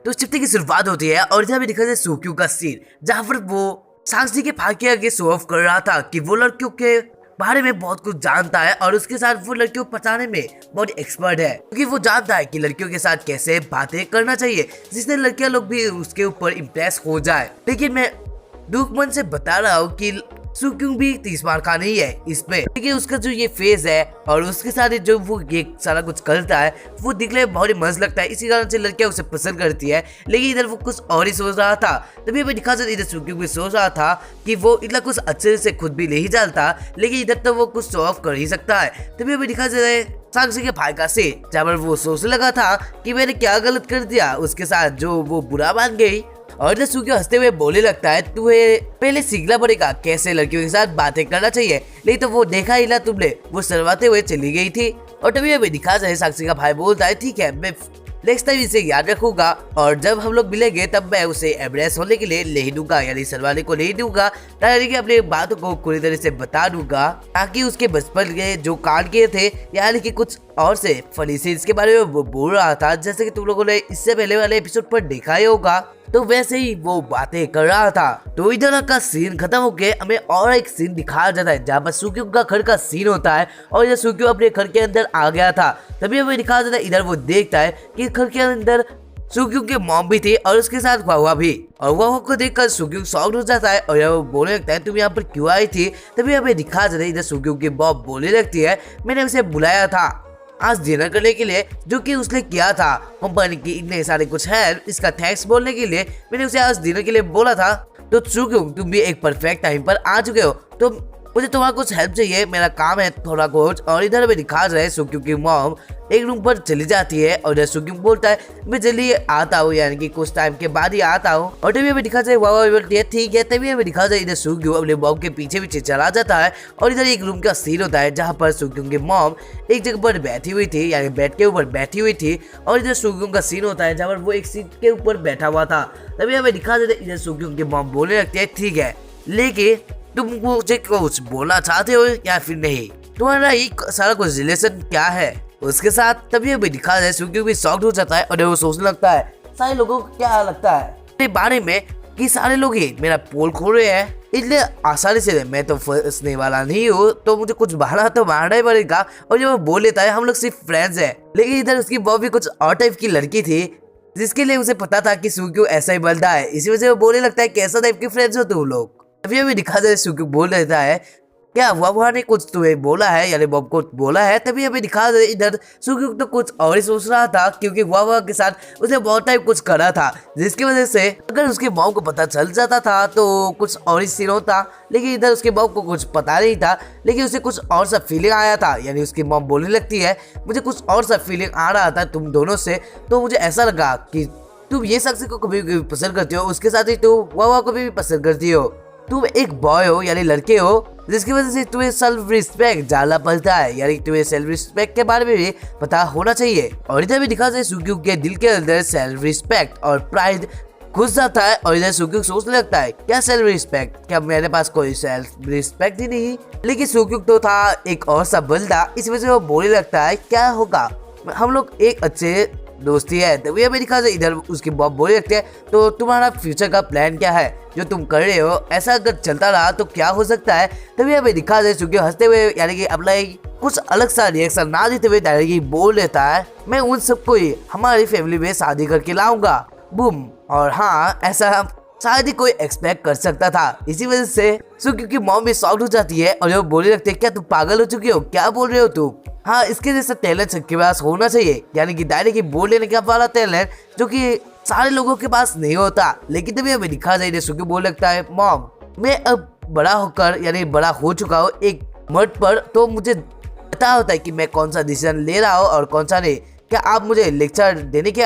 तो चिप्ते की शुरुआत होती है और इधर भी दिखा जाए सूक्यू का सीन, जहाँ पर वो सांगजी के भाई के आगे शो ऑफ कर रहा था कि वो लड़कियों के बारे में बहुत कुछ जानता है और उसके साथ वो लड़कियों को पटाने में बहुत एक्सपर्ट है, क्योंकि वो जानता है कि लड़कियों के साथ कैसे बातें करना चाहिए जिससे लड़कियां लोग भी उसके ऊपर इम्प्रेस हो जाए। लेकिन मैं दुख मन से बता रहा हूँ कि सूक्यूंग भी 30 मार का नहीं है इस पे, क्योंकि उसका जो ये फेस है और उसके साथ जो वो ये सारा कुछ करता है वो दिखने में बहुत ही मस्त लगता है, इसी कारण से लड़कियां उसे पसंद करती है। लेकिन इधर वो कुछ और ही सोच रहा था। तभी हमें दिखा इधर सूक्यूंग भी सोच रहा था कि वो इतना कुछ अच्छे से खुद भी नहीं जानता, लेकिन इधर तो वो कुछ शो ऑफ कर ही सकता है। तभी हमें दिखा सांगजी के भाई का से, जहाँ पर वो सोचने लगा था कि मैंने क्या गलत कर दिया उसके साथ जो वो बुरा मान गई। और इधर सूक्यू हंसते हुए बोलने लगता है तुम्हें पहले सीखना पड़ेगा कैसे लड़कियों के साथ बातें करना चाहिए, नहीं तो वो देखा ही ना तुमने, वो शर्माते हुए चली गई थी। और तभी हमें दिखा जाए सांगजी का भाई बोलता है ठीक है मैं नेक्स्ट टाइम इसे याद रखूंगा और जब हम लोग मिलेंगे तब मैं उसे एम्ब्रेस होने के लिए नहीं दूंगा, यानी शर्माने को नहीं दूंगा, यानी अपनी बातों को पूरी तरह से बता दूंगा ताकि उसके बचपन के जो कांड किए थे यानी कि कुछ और से फनी सीन्स के बारे में वो बोल रहा था, जैसे कि तुम लोगों ने इससे पहले वाले एपिसोड पर देखा ही होगा, तो वैसे ही वो बातें कर रहा था। तो इधर का सीन खत्म होके हमें और एक सीन दिखाया जाता है जहाँ पर सूक्यू का घर का सीन होता है और इधर सूक्यू अपने घर के अंदर आ गया था। तभी हमें दिखाया जाता है इधर वो देखता है कि घर के अंदर सूक्यू के मॉम भी थी और उसके साथ वावा भी, और वावा को देखकर सूक्यू शॉक्ड हो जाता है और वो बोलने लगता है तुम यहाँ पर क्यों आई थी। तभी हमें दिखाया जाता है इधर सूक्यू की मॉम बोलने लगती है मैंने उसे बुलाया था आज डिनर करने के लिए जो कि उसने किया था, कंपनी की इतने सारे कुछ है इसका थैंक्स बोलने के लिए मैंने उसे आज डिनर के लिए बोला था। तो सूक्यू तुम भी एक परफेक्ट टाइम पर आ चुके हो, तो मुझे तुम्हारा कुछ हेल्प चाहिए, मेरा काम है थोड़ा कुछ। और इधर में दिखा रहे सूक्यू की मॉम एक रूम पर चली जाती है और इधर सूक्यू बोलता है मैं जल्दी आता हूँ, यानी कि कुछ टाइम के बाद ही आता हूँ। और तभी हमें दिखा जाए वावा बोलती है ठीक है। तभी हमें दिखा जाए इधर सूक्यू अपने मॉम के पीछे पीछे चला जाता है और इधर एक रूम का सीन होता है जहाँ पर सूक्यू की मॉम एक जगह पर बैठी हुई थी, यानी बेड के ऊपर बैठी हुई थी, और इधर सूक्यू का सीन होता है जहाँ पर वो एक सीट के ऊपर बैठा हुआ था। तभी हमें दिखा जाए इधर सूक्यू की मॉम बोलने लगती है ठीक है लेकिन तुम मुझे कुछ बोलना चाहते हो या फिर नहीं, तुम्हारा ये सारा कुछ रिलेशन क्या है उसके साथ। तभी हमें दिखा जाए सूक्यू भी शॉक्ड हो जाता है और वो सोचने लगता है सारे लोगों को क्या लगता है मेरे बारे में कि सारे लोग ही मेरा पोल खोल रहे हैं, इसलिए आसानी से मैं तो फंसने वाला नहीं हूँ, तो मुझे कुछ बहाना तो मारना ही पड़ेगा। और जब वो बोल लेता है हम लोग सिर्फ फ्रेंड्स हैं, लेकिन इधर उसकी बहू भी कुछ और टाइप की लड़की थी जिसके लिए उसे पता था कि सूक्यू ऐसा ही बनता है, इसी वजह से वो बोलने लगता है कैसा टाइप के फ्रेंड्स हो तुम लोग। अभी अभी दिखा जाए सूक्यू बोल देता है क्या वावा ने कुछ तुम्हें बोला है, यानी बॉब को बोला है। तभी हमें दिखा दे इधर सूक्यू तो कुछ और ही सोच रहा था क्योंकि वावा के साथ उसने बहुत टाइम कुछ करा था जिसकी वजह से अगर उसके मॉम को पता चल जाता था तो कुछ और ही सीन होता, लेकिन इधर उसके मॉम को कुछ पता नहीं था, लेकिन उसे कुछ और सा फीलिंग आया था, यानी उसकी मॉम बोलने लगती है मुझे कुछ और सा फीलिंग आ रहा था तुम दोनों से, तो मुझे ऐसा लगा कि तुम ये शख्स को कभी भी पसंद करती हो उसके साथ ही तुम वावा को भी पसंद करती हो, तुम एक बॉय हो यानी लड़के हो जिसकी वजह से तुम्हें सेल्फ रिस्पेक्ट जानना पड़ता है, यानी तुम्हें सेल्फ रिस्पेक्ट के बारे में भी पता होना चाहिए। और इधर भी दिखा जाए सूक्यू के दिल के अंदर सेल्फ रिस्पेक्ट और प्राइड घुस जाता है और इधर सूक्यू सोचने लगता है क्या सेल्फ रिस्पेक्ट, क्या मेरे पास कोई सेल्फ रिस्पेक्ट ही नहीं। लेकिन सूक्यू तो था एक और सा बंदा, इस वजह से वो बोलने लगता है क्या होगा हम लोग एक अच्छे दोस्ती है। तभी हमें दिखा जाए इधर उसकी बॉब बोलने लगते हैं तो तुम्हारा फ्यूचर का प्लान क्या है जो तुम कर रहे हो, ऐसा अगर चलता रहा तो क्या हो सकता है। तभी हमें दिखा जाए सूक्यू हंसते हुए यानी कि अपना कुछ अलग सा रिएक्शन ना देते हुए डायरेक्टली बोल लेता है मैं उन सबको ही हमारी फैमिली में शादी करके लाऊंगा बूम। और हाँ ऐसा शायद ही कोई एक्सपेक्ट कर सकता था, इसी वजह से सूक्यू की मॉम भी शॉक्ड हो जाती है और वो बोलने लगते हैं क्या तुम पागल हो चुके हो, क्या बोल रहे हो तुम, हाँ इसके जैसा टैलेंट सबके पास होना चाहिए, यानी कि डायरेक्ट की बोल लेने का वाला टैलेंट जो कि सारे लोगों के पास नहीं होता। लेकिन तभी हमें दिखा जाए सूक्यू बोल लगता है मॉम मैं अब बड़ा होकर यानी बड़ा हो चुका हूँ एक मर्द पर, तो मुझे पता होता है कि मैं कौन सा डिसीजन ले रहा हूँ और कौन सा नहीं। क्या आप मुझे लेक्चर देने के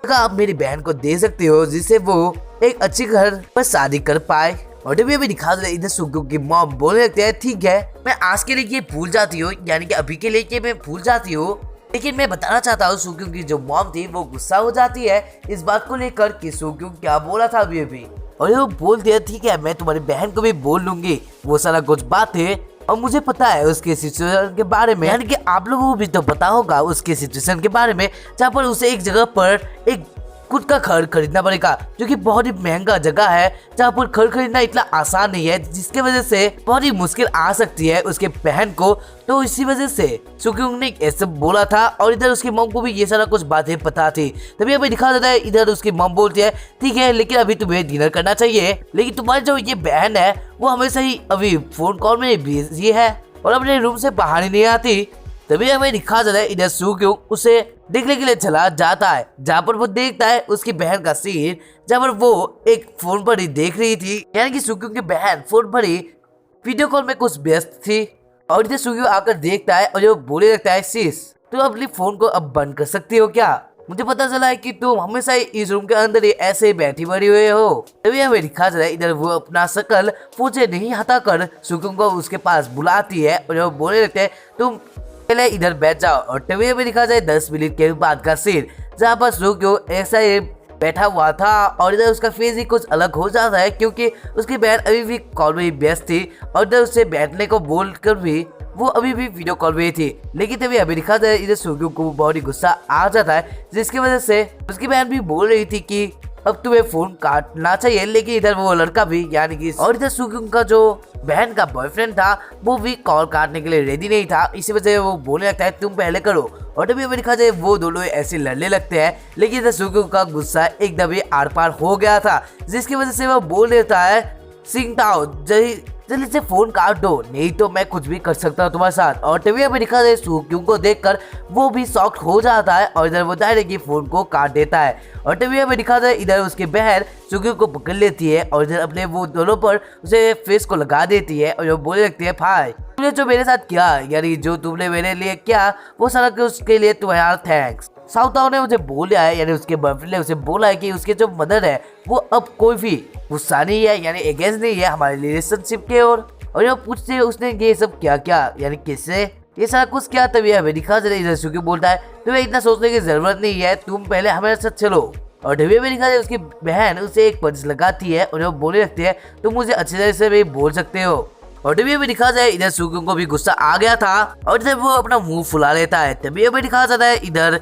आप मेरी बहन को दे सकते हो जिससे वो एक अच्छी घर पर शादी कर पाए। और तभी भी दिखा दे इधर सूक्यू की मॉम बोलने लगते हैं ठीक है मैं आज के लिए ये भूल जाती हूँ, यानी कि अभी के लिए ये मैं भूल जाती हूँ, लेकिन मैं बताना चाहता हूँ सूक्यू की जो मॉम थी वो गुस्सा हो जाती है इस बात को लेकर कि सूक्यू क्या बोला था अभी। और वो बोलती है ठीक है मैं तुम्हारी बहन को भी बोल लूंगी वो सारा कुछ बात है, और मुझे पता है उसके सिचुएशन के बारे में, यानी कि आप लोगों को भी तो पता होगा उसके सिचुएशन के बारे में जहाँ पर उसे एक जगह पर एक खुद का घर खरीदना पड़ेगा, जो कि बहुत ही महंगा जगह है जहाँ पर घर खरीदना इतना आसान नहीं है, जिसके वजह से बहुत ही मुश्किल आ सकती है उसके बहन को। तो इसी वजह से सुक्यूंग ने ऐसे बोला था और इधर उसकी मॉम को भी ये सारा कुछ बातें पता थी। तभी हमें दिखा देता है इधर उसकी मॉम बोलती है ठीक है, लेकिन अभी तुम्हें डिनर करना चाहिए, लेकिन तुम्हारी जो ये बहन है वो हमेशा ही अभी फोन कॉल में बिजी है और अपने रूम से बाहर ही नहीं आती। तभी हमें दिखा देता है इधर सुक्यूंग उसे देखने के लिए चला जाता है, जहाँ पर वो देखता है उसकी बहन का सीन, जहाँ पर वो एक फोन पर ही देख रही थी, यानी कि सुक्यूंग की बहन फोन पर ही वीडियो कॉल में कुछ व्यस्त थी। और इधर सुक्यूंग आकर देखता है और जो बोले लगता है शीश तुम अपनी फोन को अब बंद कर सकती हो क्या, मुझे पता चला है कि तुम हमेशा ही इस रूम के अंदर ही ऐसे बैठी पड़ी हुए हो। तभी हमें दिखा चला इधर वो अपना शकल फोन से नहीं हटाकर सुक्यूंग को उसके पास बुलाती है और वो बोले लगते हैं तुम पहले इधर बैठ जाओ। और तभी हमें दिखा जाए 10 मिनट के बाद का सीन, जहाँ पर सुक्यूंग ऐसा ही बैठा हुआ था और इधर उसका फेस ही कुछ अलग हो जाता है, क्योंकि उसकी बहन अभी भी कॉल में व्यस्त थी और इधर उससे बैठने को बोलकर भी वो अभी भी वीडियो कॉल में थी। लेकिन तभी अभी दिखा जाए इधर सुक्यूंग को बहुत ही गुस्सा आ जाता है, जिसकी वजह से उसकी बहन भी बोल रही थी कि अब तुम्हें फोन काटना चाहिए, लेकिन इधर वो लड़का भी यानी कि और इधर सुक्यूंग का जो बहन का बॉयफ्रेंड था वो भी कॉल काटने के लिए रेडी नहीं था। इसी वजह से वो बोलने लगता है तुम पहले करो। और तभी हमें दिखा जाए वो दोनों ऐसे लड़ने लगते हैं, लेकिन इधर सुक्यूंग का गुस्सा एकदम ही आर पार हो गया था, जिसकी वजह से वो बोल देता है सिंगताओ जल्दी से फोन काट दो, नहीं तो मैं कुछ भी कर सकता हूँ तुम्हारे साथ। और तभी हमें दिखा दे सुक्यूंग को देखकर वो भी शॉक हो जाता है और इधर वो डायरेक्टली फोन को काट देता है। और तभी हमें दिखा दे इधर उसकी बहन सुक्यूंग को पकड़ लेती है और इधर अपने वो दोनों पर उसे फेस को लगा देती है और वो बोलने लगती है भाई तुमने जो मेरे साथ किया, यानी जो तुमने मेरे लिए किया वो सारा उसके लिए तुम्हारा थैंक्स। साउथाओ ने मुझे बोला है, यानी उसके बॉयफ्रेंड ने उसे बोला है कि उसके जो मदर है वो अब कोई भी गुस्सा नहीं है, यानी अगेंस्ट नहीं है हमारे रिलेशनशिप के ओर। और ये पूछते हैं उसने ये सब क्या क्या, यानी किससे ये सारा कुछ क्या। तभी हमें दिखा दे इधर सुक्यूंग बोलता है तुम्हें इतना सोचने की जरूरत नहीं है, तुम पहले हमारे साथ चलो। और तभी हमें दिखा दे उसकी बहन उसे एक पंच लगाती है और वो बोलने लगती है तुम मुझे अच्छी तरह से भी बोल सकते हो। और तभी हमें दिखा जाए इधर सुक्यूंग को भी गुस्सा आ गया था और इधर वो अपना मुंह फुला लेता है। तभी हमें दिखा जाता है इधर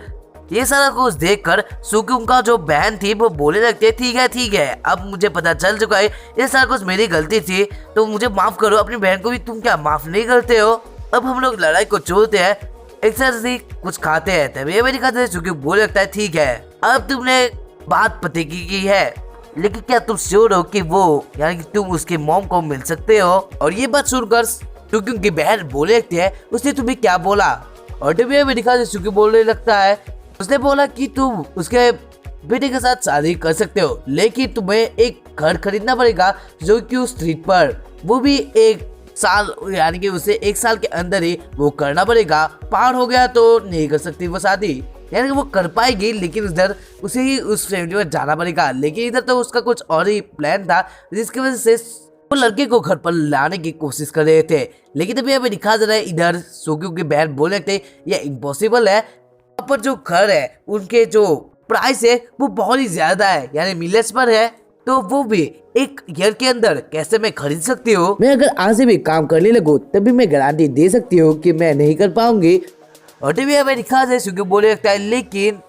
ये सारा कुछ देखकर सुक्यूंग का जो बहन थी वो बोले लगते ठीक है अब मुझे पता चल चुका है ये सारा कुछ मेरी गलती थी, तो मुझे माफ करो। अपनी बहन को भी तुम क्या माफ नहीं करते हो। अब हम लोग लड़ाई को छोड़ते हैं, एक साथ से कुछ खाते हैं। तभी हमें दिखाते हैं सुक्यूंग बोले लगता है ठीक है अब तुमने बात पते की है, लेकिन क्या तुम श्योर हो कि वो यानी कि तुम उसके मॉम को मिल सकते हो। और ये बात सुनकर सुक्यूंग की बहन बोले लगती है उसने तुम्हें क्या बोला। और तभी हमें दिखाते हैं सुक्यूंग बोलने लगता है उसने बोला कि तुम उसके बेटे के साथ शादी कर सकते हो, लेकिन तुम्हें एक घर खरीदना पड़ेगा जो कि उस स्ट्रीट पर, वो भी 1 साल, यानी कि उसे 1 साल के अंदर ही वो करना पड़ेगा। पार हो गया तो नहीं कर सकती वो शादी, यानी कि वो कर पाएगी लेकिन इधर उसे ही उस फैमिली में जाना पड़ेगा। लेकिन इधर तो उसका कुछ और ही प्लान था, जिसकी वजह से वो लड़के को घर पर लाने की कोशिश कर रहे थे। लेकिन अभी हमें दिखा दे रहा है इधर सुक्यूंग की बहन बोले लगते ये इम्पॉसिबल है, यहाँ पर जो घर है उनके जो प्राइस है वो बहुत ही ज्यादा है, यानी मिलियंस पर है, तो वो भी 1 ईयर के अंदर कैसे मैं खरीद सकती हूँ। मैं अगर आज से भी काम करने लगूँ तभी मैं गारंटी दे सकती हूँ कि मैं नहीं कर पाऊंगी। और तभी हमें दिखा दे सुक्यूंग बोले लगता है लेकिन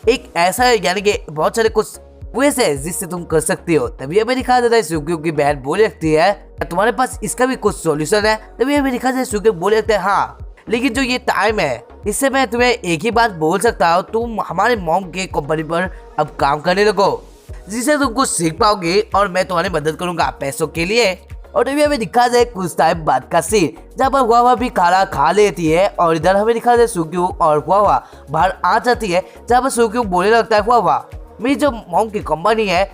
एक ऐसा है, यानी कि बहुत सारे कुछ वेज है जिससे तुम कर सकती हो। तभी हमें दिखा देता है सुक्यूंग की बहन बोले लगती है तुम्हारे पास इसका भी कुछ सॉल्यूशन है। तभी हमें दिखा देता है सुक्यूंग बोले लगता है हाँ, लेकिन जो ये टाइम है इससे मैं तुम्हें एक ही बात बोल सकता हूँ, तुम हमारे मॉम के कंपनी पर अब काम करने लगो, जिससे तुम कुछ सीख पाओगे और मैं तुम्हारी मदद करूंगा पैसों के लिए। और तभी हमें दिखा जाए कुछ टाइम बाद का सीन, जहाँ पर हुआ भी खाना खा लेती है और इधर हमें दिखा जाए सुक्यूंग और हुआ बाहर आ जाती है, जहाँ पर सुक्यूंग बोलने लगता है हुआ मेरी जो मॉम की कंपनी है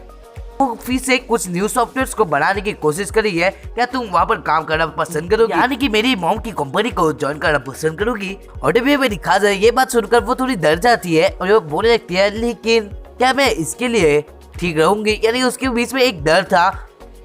वो फिर से कुछ न्यू सॉफ्टवेयर को बनाने की कोशिश करी है, क्या तुम वहाँ पर काम करना पसंद करोगी, यानी कि मेरी मॉम की कंपनी को ज्वाइन करना पसंद करोगी। और तभी हमें दिखा जाए ये बात सुनकर वो थोड़ी डर जाती है और वो बोलने लगती है लेकिन क्या मैं इसके लिए ठीक रहूंगी, यानी उसके बीच में एक डर था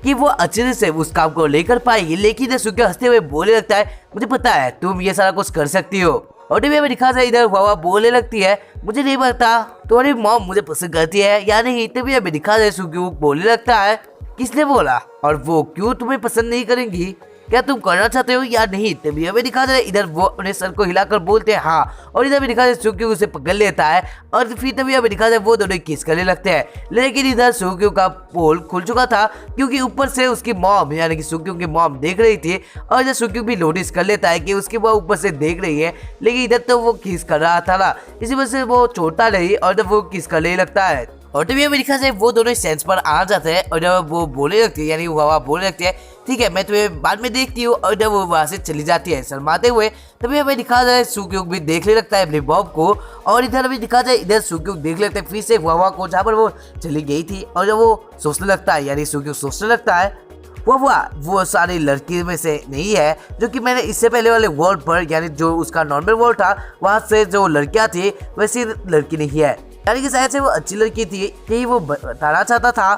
कि वो अच्छे से उस काम को लेकर पाएगी। लेकिन सुक्यूंग हंसते हुए बोलने लगता है मुझे पता है तुम ये सारा कुछ कर सकती हो। और टीवी में दिखा जाए इधर हुआ बोलने लगती है मुझे नहीं पता तुम्हारी मॉम मुझे पसंद करती है या नहीं। तभी में दिखा जाए सुक्यूंग बोलने लगता है किसने बोला और वो क्यों तुम्हें पसंद नहीं करेंगी। क्या तुम करना चाहते हो या नहीं। तभी हमें दिखा दे इधर वो अपने सर को हिलाकर बोलते हैं हाँ, और इधर भी दिखा दे सुक्यू उसे पकड़ लेता है और फिर तभी हमें दिखा दे वो दोनों किस करने लगते हैं। लेकिन इधर सुक्यू का पोल खुल चुका था क्योंकि ऊपर से उसकी मॉम यानी कि सुक्यू की मॉम देख रही थी, और इधर सुक्यू भी नोटिस कर लेता है कि उसकी मॉम ऊपर से देख रही है, लेकिन इधर तो वो किस कर रहा था ना, इसी वजह से वो छोड़ता नहीं और जब वो किस करने लगता है। और तभी हमें दिखा जाए वो दोनों सेंस पर आ जाते हैं और जब वो बोलने लगती है यानी वो बोलने लगती है ठीक है मैं तुम्हें बाद में देखती हूँ, और जब वो वहाँ से चली जाती है शर्माते हुए। तभी हमें दिखा जाए सुक्यूक भी देखने लगता है अपने बॉब को, और इधर अभी दिखा जाए इधर सुक्यूक देख लेते हैं फिर से वावा को जहाँ पर वो चली गई थी, और जब वो सोचने लगता है यानी सुक्यूक सोचने लगता है वो सारी लड़की में से नहीं है जो कि मैंने इससे पहले वाले वर्ल्ड पर यानी जो उसका नॉर्मल वर्ल्ड था वहाँ से जो लड़कियाँ थी वैसी लड़की नहीं है, यानी कि शायद से वो अच्छी लड़की थी यही वो बताना चाहता था।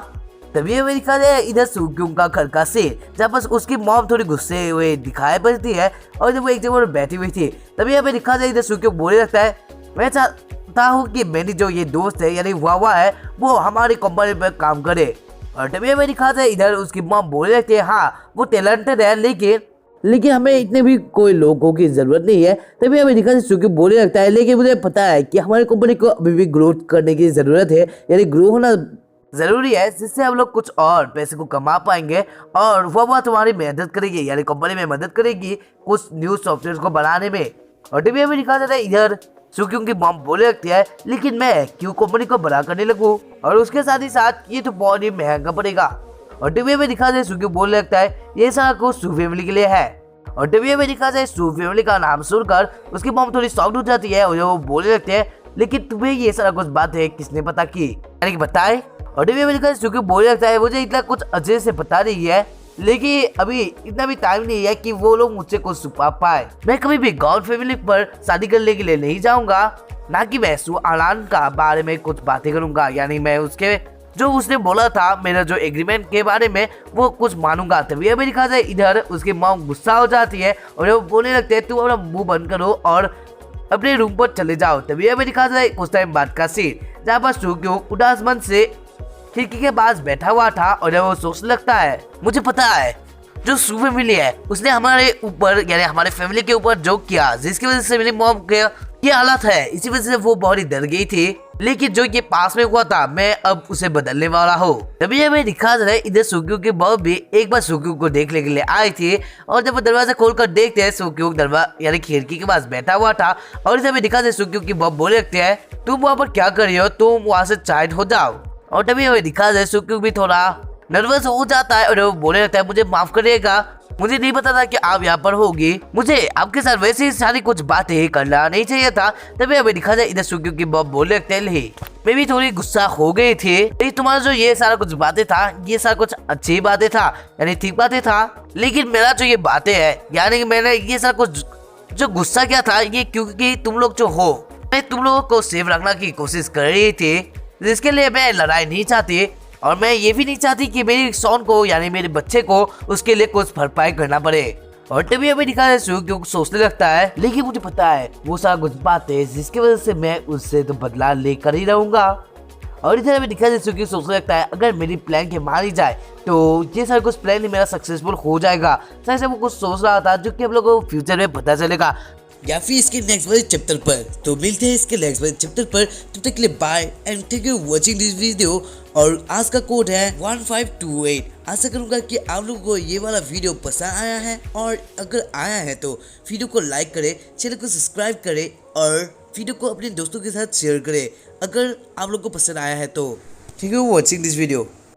तभी हमें दिखा जाए इधर सुक्यूक का घर का सीन जहाँ पर उसकी मॉम थोड़ी गुस्से हुए दिखाई पड़ती है, और जब वो एक जगह बैठी हुई थी तभी हमें दिखा जाए इधर सुक्यूक बोलने लगता है मैं चाहता हूँ कि मेरी जो ये दोस्त है यानी वावा है वो हमारी कंपनी में काम करे। और तभी हमें दिखा जाए इधर उसकी मॉम बोलने लगती है हाँ वो टैलेंटेड है लेकिन हमें इतने भी कोई लोगों की जरूरत नहीं है। तभी हमें दिखा सुक्यूक बोलने लगता है लेकिन मुझे पता है कि हमारी कंपनी को अभी भी ग्रोथ करने की जरूरत है, यानी ग्रो होना जरूरी है जिससे हम लोग कुछ और पैसे को कमा पाएंगे, और वो तुम्हारी मदद करेगी यानी कंपनी में मदद करेगी कुछ न्यू सॉफ्टवेयर को बनाने में। और तभी हमें दिखा जाता है इधर सुक्यूक की मॉम बोलने लगती है लेकिन मैं क्यों कंपनी को बड़ा करने लगूं, और उसके साथ ही साथ ये तो बहुत ही महंगा पड़ेगा। और टीवी में दिखा जाए सुक्यूक बोलने लगता है ये सारा कुछ सू फैमिली के लिए है। और टीवी में दिखा जाए सू फैमिली का नाम सुनकर उसकी मॉम थोड़ी शॉक्ड हो जाती है और वो बोलने लगते हैं लेकिन तुम्हें ये सारा कुछ बात है किसने पता की, यानी कि बताए। और टीवी में दिखा जाए सुक्यूक बोलने लगता है मुझे इतना कुछ अच्छे से पता नहीं है लेकिन अभी इतना भी टाइम नहीं है कि वो लोग मुझसे कुछ छुपा पाए। मैं कभी भी गॉड फैमिली पर शादी करने के लिए नहीं जाऊंगा, ना कि मैं सू आलान का बारे में कुछ बातें करूंगा, यानी मैं उसके जो उसने बोला था मेरा जो एग्रीमेंट के बारे में वो कुछ मानूंगा। तभी अभी दिखा जाए इधर उसकी मॉम गुस्सा हो जाती है और वो बोलने लगते हैं तुम अपना मुंह बंद करो और अपने रूम पर चले जाओ। तभी अभी दिखा जाए कुछ टाइम बाद का सीन जहाँ पर सुक्यूक उदास मन से खिड़की के पास बैठा हुआ था और जब वो सोचने लगता है मुझे पता है जो सू फैमिली है उसने हमारे ऊपर यानी हमारे फैमिली के ऊपर जोक किया जिसकी वजह से मेरी मॉम के ये हालत है, इसी वजह से वो बहुत ही डर गई थी, लेकिन जो ये पास में हुआ था मैं अब उसे बदलने वाला हूँ। तभी हमें दिखा रहा है इधर सुक्यूक की बहू भी एक बार सुक्यूक को देखने के लिए आई थी, और जब वो दरवाजा खोलकर देखते हैं सुक्यूक दरवाजा यानी खिड़की के पास बैठा हुआ था, और इसे हमें दिखा सुक्यूक की बहू बोले लगते हैं तुम वहाँ पर क्या कर रही हो, तुम वहाँ से साइड हो जाओ। और तभी हमें दिखा जाए सुक्यूक भी थोड़ा नर्वस हो जाता है और वो बोलने लगता है मुझे माफ करिएगा, मुझे नहीं पता था कि आप यहाँ पर होगी, मुझे आपके साथ वैसे ही सारी कुछ बातें करना नहीं चाहिए था। तभी हमें दिखा जाए इधर सुक्यूक की बहू बोलने लगते हैं नहीं मैं भी थोड़ी गुस्सा हो गई थी, लेकिन तुम्हारा जो ये सारा कुछ बातें था ये सारा कुछ अच्छी बातें था यानी ठीक बातें था, लेकिन मेरा जो ये बातें है यानी कि मैंने ये सारा कुछ जो गुस्सा किया था ये क्योंकि तुम लोग जो हो मैं तुम लोगों को सेफ रखने की कोशिश कर रही थी, जिसके लिए मैं लड़ाई नहीं चाहती, और मैं ये भी नहीं चाहती कि मेरी सॉन को यानी मेरे बच्चे को उसके लिए कुछ भरपाई करना पड़े। और तभी हमें दिखा है सुक्यूक सोचने लगता है लेकिन मुझे पता है वो सारा कुछ बातें जिसकी वजह से मैं उससे तो बदला लेकर ही रहूंगा। और इधर हमें दिखा है सुक्यूक सोचने लगता है अगर मेरी प्लान के मारी जाए तो ये सारा कुछ प्लान ही मेरा सक्सेसफुल हो जाएगा। शायद से वो कुछ सोच रहा था जो कि हम लोगों को फ्यूचर में पता चलेगा या फिर इसके नेक्स्ट वाले चैप्टर पर। तो मिलते हैं इसके नेक्स्ट वाले चैप्टर पर, तब तक के लिए bye and thank you watching this video. और आज का कोड है 1528। आशा करूंगा कि आप लोगों को ये वाला वीडियो पसंद आया है, और अगर आया है तो वीडियो को लाइक करें, चैनल को सब्सक्राइब करें और वीडियो को अपने दोस्तों के साथ शेयर करें अगर आप लोग को पसंद आया है तो। Thank you watching this video.